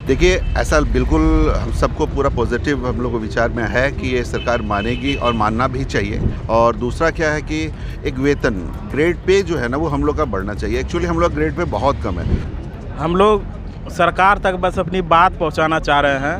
देखिए, ऐसा बिल्कुल हम सबको पूरा पॉजिटिव हम लोग को विचार में है कि ये सरकार मानेगी और मानना भी चाहिए। और दूसरा क्या है कि एक वेतन ग्रेड पे जो है ना वो हम लोग का बढ़ना चाहिए। एक्चुअली हम लोग ग्रेड पे बहुत कम है। हम लोग सरकार तक बस अपनी बात पहुंचाना चाह रहे हैं।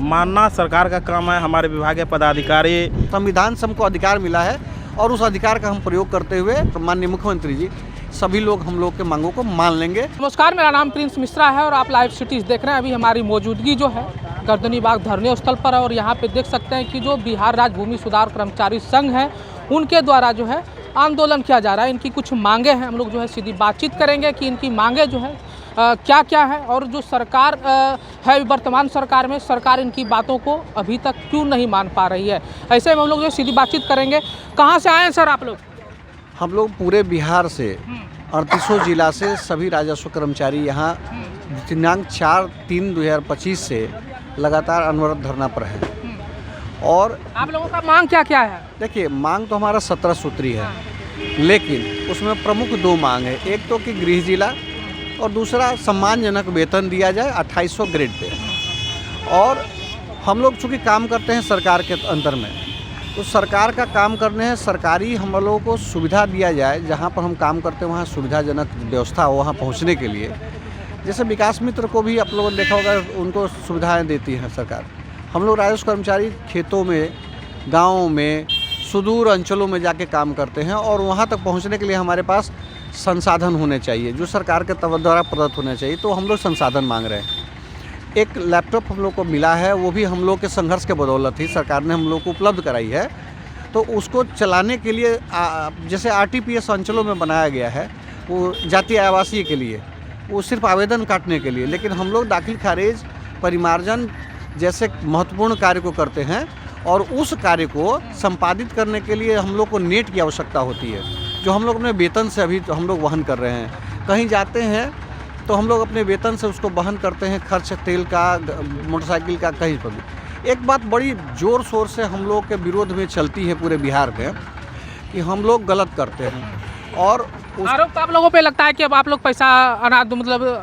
मानना सरकार का काम है। हमारे विभाग के पदाधिकारी, संविधान से हमको अधिकार मिला है और उस अधिकार का हम प्रयोग करते हुए माननीय मुख्यमंत्री जी सभी लोग हम लोग के मांगों को मान लेंगे। नमस्कार, मेरा नाम प्रिंस मिश्रा है और आप लाइव सिटीज़ देख रहे हैं। अभी हमारी मौजूदगी जो है गर्दनी बाग धरने स्थल पर है और यहाँ पे देख सकते हैं कि जो बिहार राज्य भूमि सुधार कर्मचारी संघ है उनके द्वारा जो है आंदोलन किया जा रहा है। इनकी कुछ मांगे हैं, हम लोग जो है सीधी बातचीत करेंगे कि इनकी मांगे जो है क्या क्या है और जो सरकार है वर्तमान सरकार में सरकार इनकी बातों को अभी तक क्यों नहीं मान पा रही है। ऐसे में हम लोग जो सीधी बातचीत करेंगे। कहाँ से आए हैं सर आप लोग? हम लोग पूरे बिहार से 38 जिला से सभी राजस्व कर्मचारी यहाँ दिनांक 4/3/2025 से लगातार अनवरत धरना पर है। और आप लोगों का मांग क्या क्या है? देखिए, मांग तो हमारा 17 सूत्री है, लेकिन उसमें प्रमुख 2 मांग है। एक तो कि गृह जिला और दूसरा सम्मानजनक वेतन दिया जाए 2800 ग्रेड पे। और हम लोग चूँकि काम करते हैं सरकार के अंदर में, तो सरकार का काम करने हैं, सरकारी हम लोगों को सुविधा दिया जाए। जहाँ पर हम काम करते हैं वहाँ सुविधाजनक व्यवस्था हो वहाँ पहुँचने के लिए। जैसे विकास मित्र को भी आप लोगों ने देखा होगा, उनको सुविधाएं देती है सरकार। हम लोग राजस्व कर्मचारी खेतों में, गाँवों में, सुदूर अंचलों में जाके काम करते हैं और वहाँ तक पहुँचने के लिए हमारे पास संसाधन होने चाहिए जो सरकार के द्वारा प्रदत्त होने चाहिए। तो हम लोग संसाधन मांग रहे हैं। एक लैपटॉप हम लोग को मिला है, वो भी हम लोग के संघर्ष के बदौलत ही सरकार ने हम लोग को उपलब्ध कराई है। तो उसको चलाने के लिए जैसे RTPS अंचलों में बनाया गया है, वो जातीय आवासीय के लिए, वो सिर्फ आवेदन काटने के लिए। लेकिन हम लोग दाखिल खारिज, परिमार्जन जैसे महत्वपूर्ण कार्य को करते हैं और उस कार्य को संपादित करने के लिए हम लोग को नेट की आवश्यकता होती है, जो हम लोग अपने वेतन से अभी तो हम लोग वहन कर रहे हैं। कहीं जाते हैं तो हम लोग अपने वेतन से उसको वहन करते हैं, खर्च तेल का, मोटरसाइकिल का, कहीं पर भी। एक बात बड़ी ज़ोर शोर से हम लोग के विरोध में चलती है पूरे बिहार में कि हम लोग गलत करते हैं। और आरोप आप लोगों पे लगता है कि अब आप लोग पैसा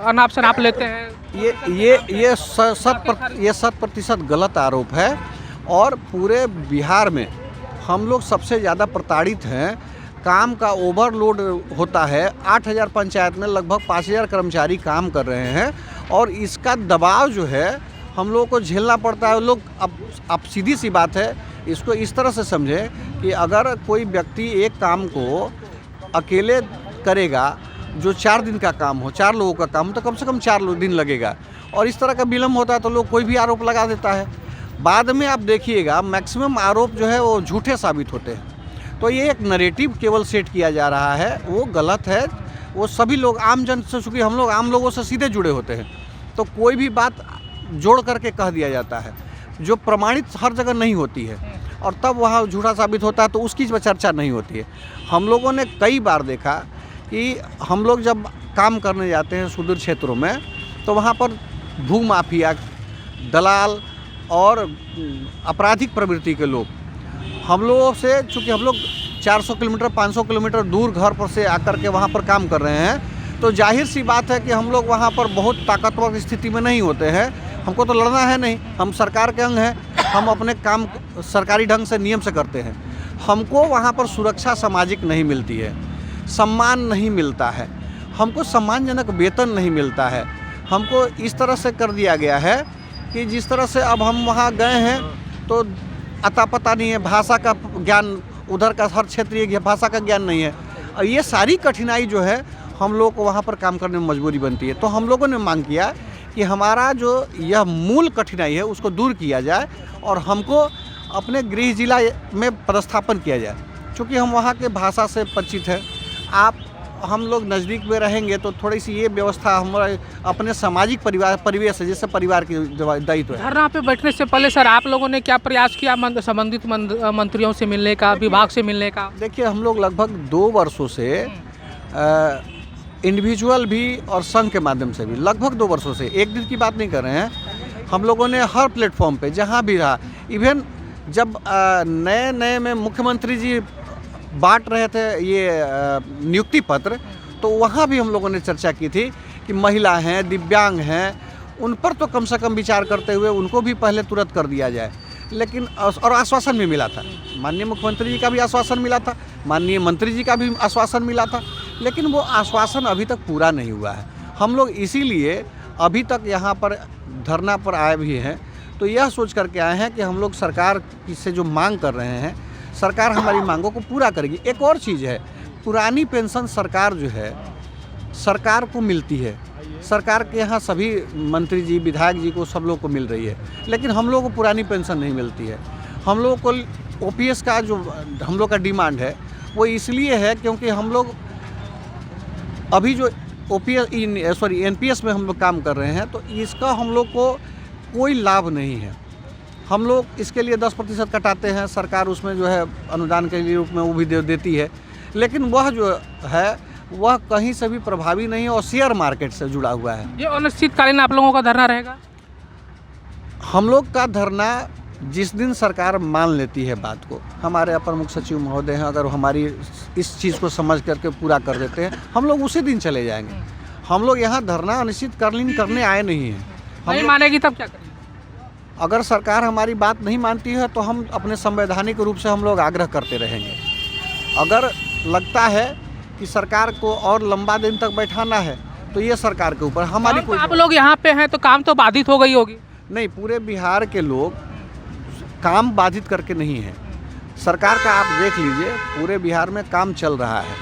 अनाप शनाप लेते हैं। ये 100% गलत आरोप है। और पूरे बिहार में हम लोग सबसे ज़्यादा प्रताड़ित हैं। काम का ओवरलोड होता है। 8000 पंचायत में लगभग 5000 कर्मचारी काम कर रहे हैं और इसका दबाव जो है हम लोगों को झेलना पड़ता है। लोग अब सीधी सी बात है, इसको इस तरह से समझें कि अगर कोई व्यक्ति एक काम को अकेले करेगा जो 4 दिन का काम हो, 4 लोगों का काम, तो कम से कम 4 दिन लगेगा। और इस तरह का विलम्ब होता है तो लोग कोई भी आरोप लगा देता है। बाद में आप देखिएगा मैक्सिमम आरोप जो है वो झूठे साबित होते हैं। तो ये एक नैरेटिव केवल सेट किया जा रहा है, वो गलत है। वो सभी लोग आम जन से, चूँकि हम लोग आम लोगों से सीधे जुड़े होते हैं, तो कोई भी बात जोड़ करके कह दिया जाता है जो प्रमाणित हर जगह नहीं होती है और तब वहाँ झूठा साबित होता है तो उसकी चर्चा नहीं होती है। हम लोगों ने कई बार देखा कि हम लोग जब काम करने जाते हैं सुदूर क्षेत्रों में, तो वहाँ पर भूमाफिया, दलाल और आपराधिक प्रवृत्ति के लोग हम लोगों से, चूँकि हम लोग 400 किलोमीटर 500 किलोमीटर दूर घर पर से आकर के वहाँ पर काम कर रहे हैं, तो जाहिर सी बात है कि हम लोग वहाँ पर बहुत ताकतवर स्थिति में नहीं होते हैं। हमको तो लड़ना है नहीं, हम सरकार के अंग हैं, हम अपने काम सरकारी ढंग से नियम से करते हैं। हमको वहाँ पर सुरक्षा सामाजिक नहीं मिलती है, सम्मान नहीं मिलता है, हमको सम्मानजनक वेतन नहीं मिलता है। हमको इस तरह से कर दिया गया है कि जिस तरह से अब हम वहाँ गए हैं तो अता पता नहीं है, भाषा का ज्ञान उधर का हर क्षेत्रीय भाषा का ज्ञान नहीं है। और ये सारी कठिनाई जो है हम लोगों को वहाँ पर काम करने में मजबूरी बनती है। तो हम लोगों ने मांग किया कि हमारा जो यह मूल कठिनाई है उसको दूर किया जाए और हमको अपने गृह जिला में पदस्थापन किया जाए। चूँकि हम वहाँ के भाषा से परिचित हैं, हम लोग नज़दीक में रहेंगे तो थोड़ी सी ये व्यवस्था हमारे अपने सामाजिक परिवेश है, जैसे परिवार की दायित्व है। धरना पे बैठने से पहले सर आप लोगों ने क्या प्रयास किया संबंधित मंत्रियों से मिलने का, विभाग से मिलने का? देखिए, हम लोग लगभग 2 वर्षों से इंडिविजुअल भी और संघ के माध्यम से भी लगभग 2 वर्षों से, एक दिन की बात नहीं कर रहे हैं, हम लोगों ने हर प्लेटफॉर्म पे जहाँ भी रहा, इवन जब नए में मुख्यमंत्री जी बांट रहे थे ये नियुक्ति पत्र, तो वहाँ भी हम लोगों ने चर्चा की थी कि महिला हैं, दिव्यांग हैं उन पर तो कम से कम विचार करते हुए उनको भी पहले तुरंत कर दिया जाए। लेकिन और आश्वासन भी मिला था, माननीय मुख्यमंत्री जी का भी आश्वासन मिला था, माननीय मंत्री जी का भी आश्वासन मिला था, लेकिन वो आश्वासन अभी तक पूरा नहीं हुआ है। हम लोग इसीलिए अभी तक यहाँ पर धरना पर आए भी हैं। तो यह सोच करके आए हैं कि हम लोग सरकार से जो मांग कर रहे हैं, सरकार हमारी मांगों को पूरा करेगी। एक और चीज़ है, पुरानी पेंशन सरकार जो है सरकार को मिलती है, सरकार के यहाँ सभी मंत्री जी, विधायक जी को, सब लोग को मिल रही है, लेकिन हम लोग को पुरानी पेंशन नहीं मिलती है। हम लोग को ओपीएस का जो हम लोग का डिमांड है वो इसलिए है क्योंकि हम लोग अभी जो एनपीएस में हम लोग काम कर रहे हैं, तो इसका हम लोग को कोई लाभ नहीं है। हम लोग इसके लिए 10% कटाते हैं, सरकार उसमें जो है अनुदान के रूप में वो भी देती है, लेकिन वह जो है वह कहीं से भी प्रभावी नहीं है और शेयर मार्केट से जुड़ा हुआ है। ये अनिश्चितकालीन आप लोगों का धरना रहेगा? हम लोग का धरना जिस दिन सरकार मान लेती है बात को, हमारे अपर मुख्य सचिव महोदय हैं, अगर हमारी इस चीज़ को समझ करके पूरा कर देते हैं, हम लोग उसी दिन चले जाएंगे। हम लोग यहाँ धरना अनिश्चितकालीन करने आए नहीं हैं। नहीं मानेगी तब क्या करेंगे? अगर सरकार हमारी बात नहीं मानती है तो हम अपने संवैधानिक रूप से हम लोग आग्रह करते रहेंगे। अगर लगता है कि सरकार को और लंबा दिन तक बैठाना है तो ये सरकार के ऊपर, हमारी कोई। आप लोग यहाँ पे हैं तो काम तो बाधित हो गई होगी? नहीं, पूरे बिहार के लोग काम बाधित करके नहीं हैं। सरकार का आप देख लीजिए, पूरे बिहार में काम चल रहा है,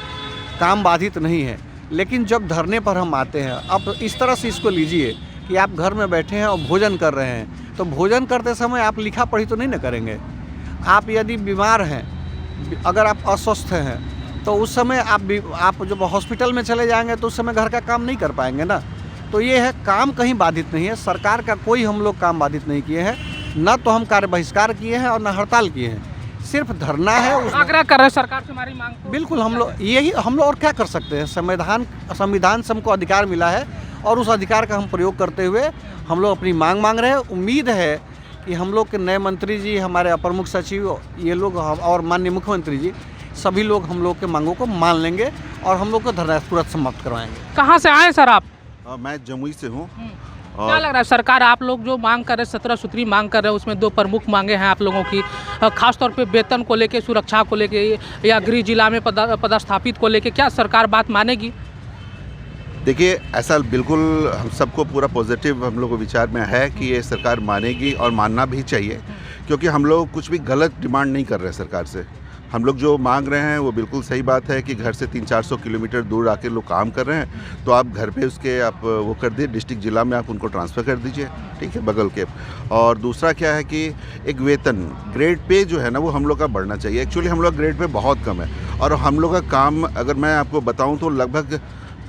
काम बाधित नहीं है। लेकिन जब धरने पर हम आते हैं, अब इस तरह से इसको लीजिए कि आप घर में बैठे हैं और भोजन कर रहे हैं, तो भोजन करते समय आप लिखा पढ़ी तो नहीं ना करेंगे। आप यदि बीमार हैं, अगर आप अस्वस्थ हैं, तो उस समय आप जब हॉस्पिटल में चले जाएंगे तो उस समय घर का काम नहीं कर पाएंगे ना। तो ये है, काम कहीं बाधित नहीं है। सरकार का कोई हम लोग काम बाधित नहीं किए हैं, न तो हम कार्य बहिष्कार किए हैं और न हड़ताल किए हैं, सिर्फ धरना है। आग्रह कर रहे हैं सरकार से हमारी मांग को। बिल्कुल, हम लोग और क्या कर सकते हैं। संविधान से हमको अधिकार मिला है और उस अधिकार का हम प्रयोग करते हुए हम लोग अपनी मांग रहे हैं। उम्मीद है कि हम लोग के नए मंत्री जी, हमारे अपर मुख्य सचिव, ये लोग और माननीय मुख्यमंत्री जी, सभी लोग हम लोग के मांगों को मान लेंगे और हम लोग को धरना तुरंत समाप्त करवाएंगे। कहाँ से आए सर आप? मैं जमुई से हूँ। क्या लग रहा है सरकार, आप लोग जो मांग कर रहे हैं, 17 सूत्री मांग कर रहे हैं, उसमें 2 प्रमुख मांगे हैं आप लोगों की, खासतौर पे वेतन को लेके, सुरक्षा को लेके, या गृह जिला में पदस्थापित को लेके, क्या सरकार बात मानेगी? देखिए, ऐसा बिल्कुल हम सबको पूरा पॉजिटिव हम लोग को विचार में है कि ये सरकार मानेगी और मानना भी चाहिए, क्योंकि हम लोग कुछ भी गलत डिमांड नहीं कर रहे हैं सरकार से। हम लोग जो मांग रहे हैं वो बिल्कुल सही बात है कि घर से 300-400 किलोमीटर दूर आके लोग काम कर रहे हैं, तो आप घर पे उसके आप वो कर दिए, डिस्ट्रिक्ट जिला में आप उनको ट्रांसफ़र कर दीजिए, ठीक है, बगल के। और दूसरा क्या है कि एक वेतन, ग्रेड पे जो है ना, वो हम लोग का बढ़ना चाहिए। एक्चुअली हम लोग ग्रेड पे बहुत कम है, और हम लोग का काम अगर मैं आपको बताऊँ तो लगभग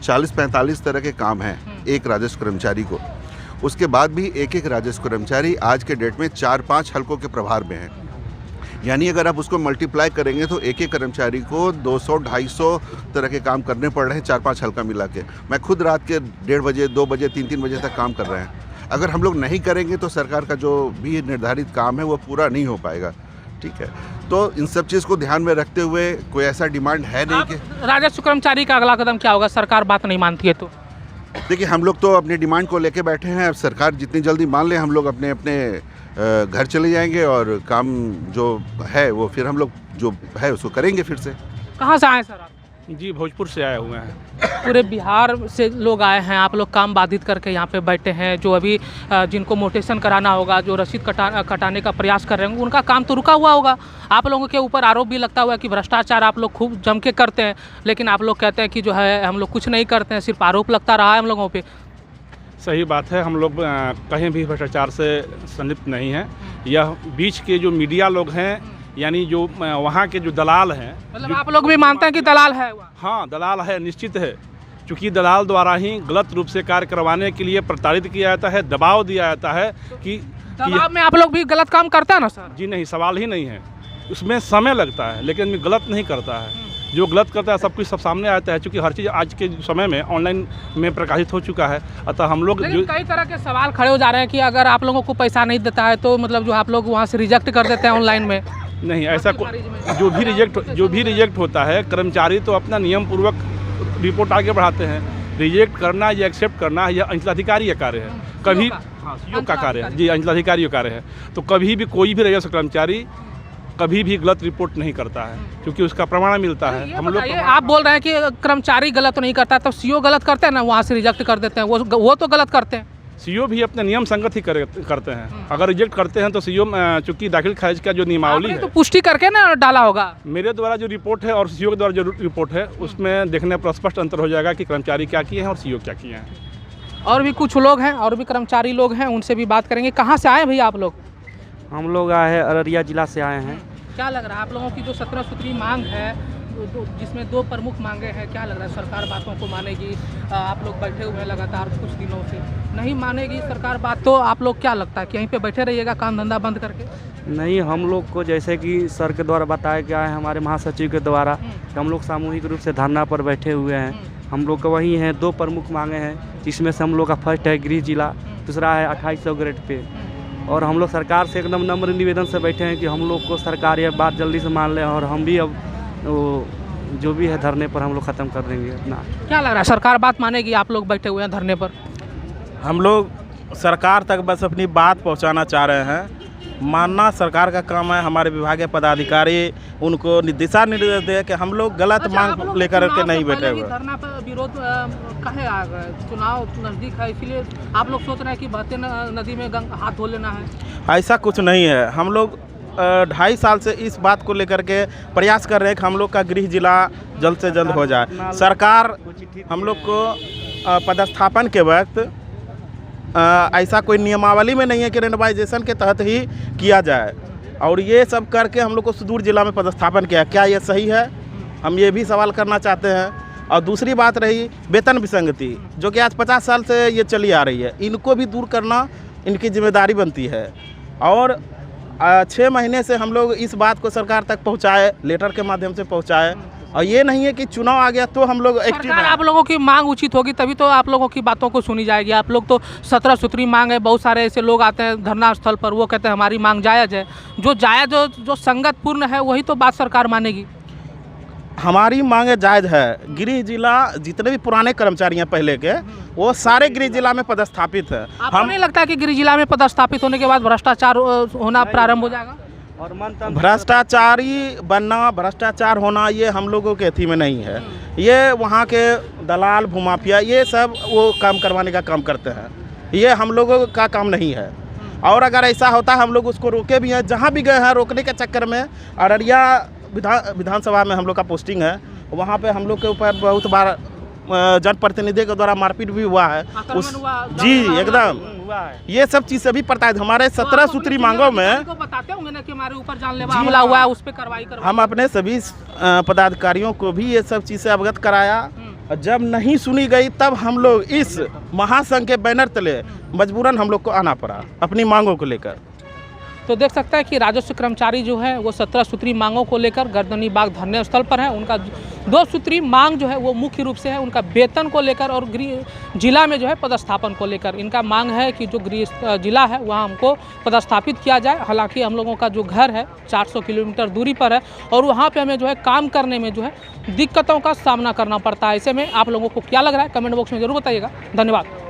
40-45 तरह के काम हैं एक राजस्व कर्मचारी को। उसके बाद भी एक राजस्व कर्मचारी आज के डेट में 4-5 हलकों के प्रभार में है। यानी अगर आप उसको मल्टीप्लाई करेंगे तो एक कर्मचारी को 200-250 तरह के काम करने पड़ रहे हैं 4-5 हल्का मिला के। मैं खुद रात के 1:30 बजे, 2 बजे, 3-3 बजे तक काम कर रहे हैं। अगर हम लोग नहीं करेंगे तो सरकार का जो भी निर्धारित काम है वो पूरा नहीं हो पाएगा, ठीक है। तो इन सब चीज़ को ध्यान में रखते हुए कोई ऐसा डिमांड है नहीं कि राजस्व कर्मचारी का अगला कदम क्या होगा, सरकार बात नहीं मानती है तो? देखिए, हम लोग तो अपनी डिमांड को लेके बैठे हैं। अब सरकार जितनी जल्दी मान ले, हम लोग अपने अपने घर चले जाएंगे और काम जो है वो फिर हम लोग जो है उसको करेंगे फिर से। कहाँ से आए सर आप? जी, भोजपुर से आए हुए हैं। पूरे बिहार से लोग आए हैं, आप लोग काम बाधित करके यहाँ पे बैठे हैं। जो अभी जिनको मोटेशन कराना होगा, जो रसीद कटाने का प्रयास कर रहे हैं, उनका काम तो रुका हुआ होगा। आप लोगों के ऊपर आरोप भी लगता हुआ है कि भ्रष्टाचार आप लोग खूब जम के करते हैं, लेकिन आप लोग कहते हैं कि जो है हम लोग कुछ नहीं करते हैं, सिर्फ आरोप लगता रहा है हम लोगों पे। सही बात है, हम लोग कहीं भी भ्रष्टाचार से संलिप्त नहीं हैं। यह बीच के जो मीडिया लोग हैं, यानी जो वहाँ के जो दलाल हैं, मतलब आप लोग भी मानते हैं कि दलाल है? हाँ, दलाल है, निश्चित है। चूँकि दलाल द्वारा ही गलत रूप से कार्य करवाने के लिए प्रताड़ित किया जाता है, दबाव दिया जाता है कि दबाव में आप लोग भी गलत काम करते हैं ना सर? जी नहीं, सवाल ही नहीं है। उसमें समय लगता है, लेकिन गलत नहीं करता है। जो गलत करता है सब कुछ सब सामने आता है, क्योंकि हर चीज़ आज के समय में ऑनलाइन में प्रकाशित हो चुका है। अतः हम लोग कई तरह के सवाल खड़े हो जा रहे हैं कि अगर आप लोगों को पैसा नहीं देता है तो मतलब जो आप लोग वहाँ से रिजेक्ट कर देते हैं ऑनलाइन में। नहीं, ऐसा जो भी रिजेक्ट होता है, कर्मचारी तो अपना नियम पूर्वक रिपोर्ट आगे बढ़ाते हैं। रिजेक्ट करना या एक्सेप्ट करना यह अंचलाधिकारी का कार्य है। कभी हाँ सीओ का कार्य है जी, अंचलाधिकारी का कार्य है। तो कभी भी कोई भी राजस्व कर्मचारी कभी भी गलत रिपोर्ट नहीं करता है, क्योंकि उसका प्रमाण मिलता है। हम लोग आप बोल रहे हैं कि कर्मचारी गलत नहीं करता, तो सीओ गलत करते हैं ना, वहाँ से रिजेक्ट कर देते हैं, वो तो गलत करते हैं। सीओ भी अपने नियम संगत ही करते हैं। अगर रिजेक्ट करते हैं तो सीओ चूंकि दाखिल खारिज का जो नियमावली है तो पुष्टि करके ना डाला होगा। मेरे द्वारा जो रिपोर्ट है और सीओ के द्वारा जो रिपोर्ट है उसमें देखने पर स्पष्ट अंतर हो जाएगा कि कर्मचारी क्या किए हैं और सीओ क्या किए हैं। और भी कुछ लोग हैं, और भी कर्मचारी लोग हैं, उनसे भी बात करेंगे। कहाँ से आए भैया आप लोग? हम लोग आए हैं अररिया जिला से आए हैं। क्या लग रहा है आप लोगों की जो 17 सूत्री मांग है, जिसमें 2 प्रमुख मांगे हैं, क्या लग रहा है सरकार बातों को मानेगी? आप लोग बैठे हुए हैं लगातार कुछ दिनों से, नहीं मानेगी सरकार बात, तो आप लोग क्या लगता है कि यहीं पे बैठे रहिएगा काम धंधा बंद करके? नहीं, हम लोग को जैसे कि सर के द्वारा बताया गया है, हमारे महासचिव के द्वारा, कि हम लोग सामूहिक रूप से धरना पर बैठे हुए हैं। हम लोग का वही हैं, 2 प्रमुख मांगे हैं, जिसमें से हम लोग का फर्स्ट है गृह जिला, दूसरा है 2800 ग्रेड पे। और हम लोग सरकार से एकदम नम्र निवेदन से बैठे हैं कि हम लोग को सरकार ये बात जल्दी से मान ले, और हम भी अब जो भी है धरने पर हम लोग ख़त्म कर देंगे अपना। क्या लग रहा है सरकार बात मानेगी? आप लोग बैठे हुए हैं धरने पर। हम लोग सरकार तक बस अपनी बात पहुंचाना चाह रहे हैं। मानना सरकार का काम है। हमारे विभाग के पदाधिकारी उनको दिशा निर्देश दे कि हम लोग गलत मांग लेकर के नहीं बैठे हुए। धरना पर विरोध काहे आ गए? चुनाव नज़दीक है, इसलिए आप लोग सोच रहे हैं कि बहते नदी में हाथ धो लेना है? ऐसा कुछ नहीं है। हम लोग 2.5 साल से इस बात को लेकर के प्रयास कर रहे हैं कि हम लोग का गृह जिला जल्द से जल्द हो जाए। सरकार हम लोग को पदस्थापन के वक्त ऐसा कोई नियमावली में नहीं है कि रेंडमाइजेशन के तहत ही किया जाए, और ये सब करके हम लोग को सुदूर जिला में पदस्थापन किया। क्या ये सही है? हम ये भी सवाल करना चाहते हैं। और दूसरी बात रही वेतन विसंगति, जो कि आज 50 साल से ये चली आ रही है, इनको भी दूर करना इनकी जिम्मेदारी बनती है। और 6 महीने से हम लोग इस बात को सरकार तक पहुँचाए, लेटर के माध्यम से पहुँचाए, और ये नहीं है कि चुनाव आ गया तो हम लोग एक्टिव हैं। आप लोगों की मांग उचित होगी तभी तो आप लोगों की बातों को सुनी जाएगी। आप लोग तो 17 सूत्री मांग है, बहुत सारे ऐसे लोग आते हैं धरना स्थल पर, वो कहते हैं हमारी मांग जायज़ है। जो जायज़ जो संगतपूर्ण है वही तो बात सरकार मानेगी। हमारी मांगे जायज़ है। गृह जिला जितने भी पुराने कर्मचारी हैं पहले के, वो सारे गृह जिला में पदस्थापित है। आपको नहीं लगता कि गृह जिला में पदस्थापित होने के बाद भ्रष्टाचार होना प्रारंभ हो जाएगा? और भ्रष्टाचारी बनना, भ्रष्टाचार होना, ये हम लोगों के अथी में नहीं है। ये वहाँ के दलाल भूमाफिया ये सब वो काम करवाने का काम करते हैं, ये हम लोगों का काम नहीं है। और अगर ऐसा होता हम लोग उसको रोके भी हैं, जहाँ भी गए हैं रोकने के चक्कर में। अररिया विधानसभा में हम लोग का पोस्टिंग है, वहाँ पे हम लोग के ऊपर बहुत बार जनप्रतिनिधि के द्वारा मारपीट भी हुआ है। जी एकदम ये सब चीज़ से भी पड़ता है। हमारे 17 सूत्री मांगों में बताते होंगे ना कि हमारे ऊपर जानलेवा हमला हुआ है, उस पर कार्रवाई करवाई। हम अपने सभी पदाधिकारियों को भी ये सब चीज़ से अवगत कराया, और जब नहीं सुनी गई तब हम लोग इस महासंघ के बैनर तले मजबूरन हम लोग को आना पड़ा अपनी मांगों को लेकर। तो देख सकते हैं कि राजस्व कर्मचारी जो है वो 17 सूत्री मांगों को लेकर गर्दनी बाग धरने स्थल पर है। उनका 2 सूत्री मांग जो है वो मुख्य रूप से है उनका वेतन को लेकर और गृह जिला में जो है पदस्थापन को लेकर। इनका मांग है कि जो गृह जिला है वहाँ हमको पदस्थापित किया जाए। हालांकि हम लोगों का जो घर है 400 किलोमीटर दूरी पर है और वहाँ पे हमें जो है काम करने में जो है दिक्कतों का सामना करना पड़ता है। ऐसे में आप लोगों को क्या लग रहा है कमेंट बॉक्स में ज़रूर बताइएगा। धन्यवाद।